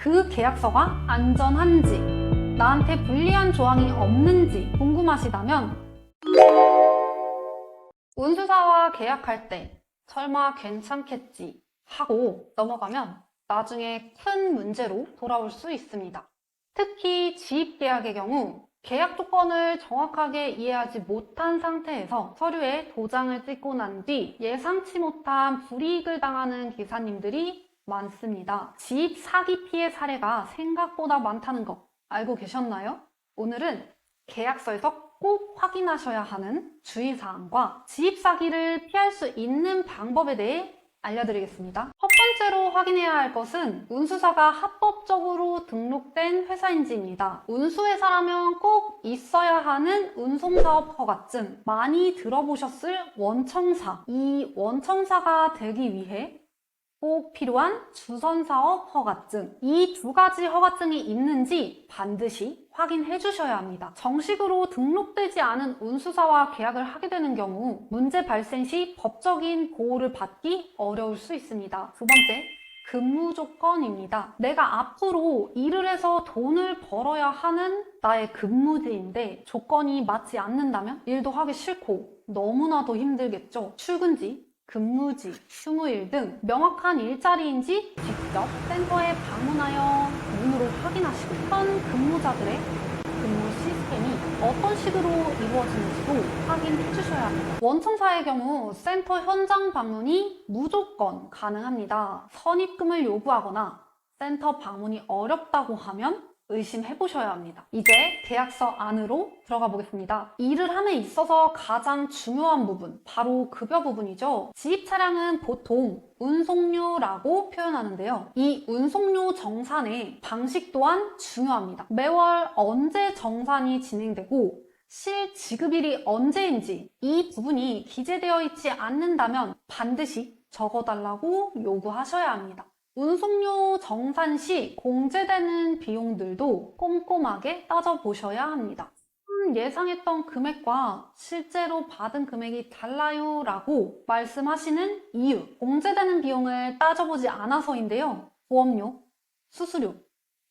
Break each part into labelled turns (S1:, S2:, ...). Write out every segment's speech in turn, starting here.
S1: 그 계약서가 안전한지, 나한테 불리한 조항이 없는지 궁금하시다면 운수사와 계약할 때 설마 괜찮겠지 하고 넘어가면 나중에 큰 문제로 돌아올 수 있습니다. 특히 지입계약의 경우 계약 조건을 정확하게 이해하지 못한 상태에서 서류에 도장을 찍고 난 뒤 예상치 못한 불이익을 당하는 기사님들이 많습니다. 지입 사기 피해 사례가 생각보다 많다는 거 알고 계셨나요? 오늘은 계약서에서 꼭 확인하셔야 하는 주의사항과 지입 사기를 피할 수 있는 방법에 대해 알려드리겠습니다. 첫 번째로 확인해야 할 것은 운수사가 합법적으로 등록된 회사인지입니다. 운수회사라면 꼭 있어야 하는 운송사업 허가증, 많이 들어보셨을 원청사, 이 원청사가 되기 위해 꼭 필요한 주선사업 허가증, 이 두 가지 허가증이 있는지 반드시 확인해 주셔야 합니다. 정식으로 등록되지 않은 운수사와 계약을 하게 되는 경우 문제 발생 시 법적인 보호를 받기 어려울 수 있습니다. 두 번째, 근무 조건입니다. 내가 앞으로 일을 해서 돈을 벌어야 하는 나의 근무지인데 조건이 맞지 않는다면 일도 하기 싫고 너무나도 힘들겠죠. 출근지, 근무지, 휴무일 등 명확한 일자리인지 직접 센터에 방문하여 눈으로 확인하시고 현 근무자들의 근무 시스템이 어떤 식으로 이루어지는지도 확인해 주셔야 합니다. 원청사의 경우 센터 현장 방문이 무조건 가능합니다. 선입금을 요구하거나 센터 방문이 어렵다고 하면 의심해 보셔야 합니다. 이제 계약서 안으로 들어가 보겠습니다. 일을 함에 있어서 가장 중요한 부분, 바로 급여 부분이죠. 지입 차량은 보통 운송료라고 표현하는데요. 이 운송료 정산의 방식 또한 중요합니다. 매월 언제 정산이 진행되고 실 지급일이 언제인지 이 부분이 기재되어 있지 않는다면 반드시 적어달라고 요구하셔야 합니다. 운송료 정산 시 공제되는 비용들도 꼼꼼하게 따져보셔야 합니다. 예상했던 금액과 실제로 받은 금액이 달라요 라고 말씀하시는 이유, 공제되는 비용을 따져보지 않아서인데요. 보험료, 수수료,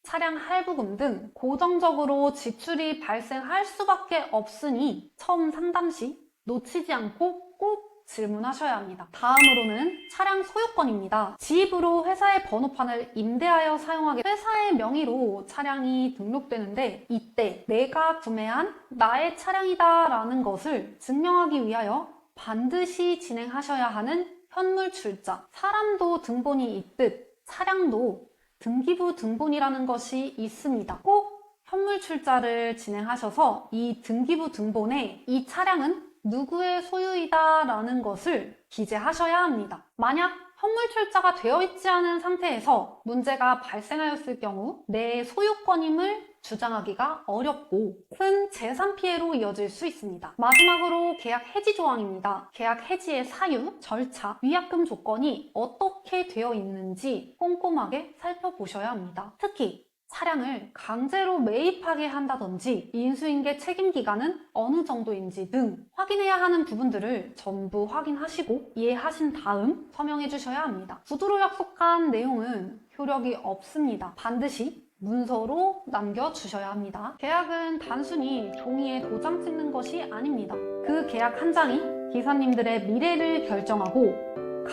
S1: 차량 할부금 등 고정적으로 지출이 발생할 수밖에 없으니 처음 상담 시 놓치지 않고 꼭 질문하셔야 합니다. 다음으로는 차량 소유권입니다. 지입으로 회사의 번호판을 임대하여 사용하게 회사의 명의로 차량이 등록되는데 이때 내가 구매한 나의 차량이다 라는 것을 증명하기 위하여 반드시 진행하셔야 하는 현물 출자, 사람도 등본이 있듯 차량도 등기부 등본이라는 것이 있습니다. 꼭 현물 출자를 진행하셔서 이 등기부 등본에 이 차량은 누구의 소유이다 라는 것을 기재하셔야 합니다. 만약 현물 출자가 되어 있지 않은 상태에서 문제가 발생하였을 경우 내 소유권임을 주장하기가 어렵고 큰 재산 피해로 이어질 수 있습니다. 마지막으로 계약 해지 조항입니다. 계약 해지의 사유, 절차, 위약금 조건이 어떻게 되어 있는지 꼼꼼하게 살펴보셔야 합니다. 특히 차량을 강제로 매입하게 한다든지 인수인계 책임기간은 어느 정도인지 등 확인해야 하는 부분들을 전부 확인하시고 이해하신 다음 서명해 주셔야 합니다. 구두로 약속한 내용은 효력이 없습니다. 반드시 문서로 남겨주셔야 합니다. 계약은 단순히 종이에 도장 찍는 것이 아닙니다. 그 계약 한 장이 기사님들의 미래를 결정하고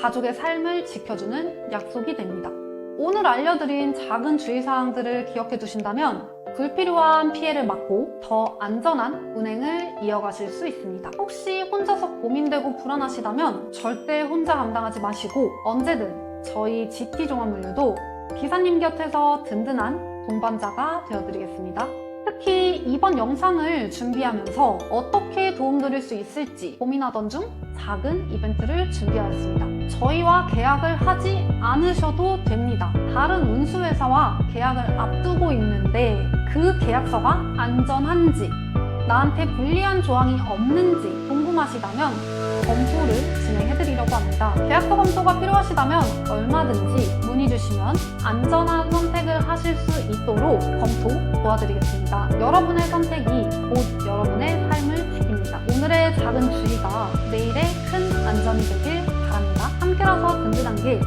S1: 가족의 삶을 지켜주는 약속이 됩니다. 오늘 알려드린 작은 주의사항들을 기억해 두신다면 불필요한 피해를 막고 더 안전한 운행을 이어가실 수 있습니다. 혹시 혼자서 고민되고 불안하시다면 절대 혼자 감당하지 마시고 언제든 저희 GT종합물류도 기사님 곁에서 든든한 동반자가 되어드리겠습니다. 특히 이번 영상을 준비하면서 어떻게 도움드릴 수 있을지 고민하던 중 작은 이벤트를 준비하였습니다. 저희와 계약을 하지 않으셔도 됩니다. 다른 운수회사와 계약을 앞두고 있는데 그 계약서가 안전한지, 나한테 불리한 조항이 없는지 궁금하시다면 검토를 진행해드리려고 합니다. 계약서 검토가 필요하시다면 얼마든지 문의 주시면 안전한 선택을 하실 수 있도록 검토 도와드리겠습니다. 여러분의 선택이 곧 여러분의 삶을 지킵니다. 오늘의 작은 주의가 내일의 큰 안전이 되길 바랍니다. 함께라서 든든한 길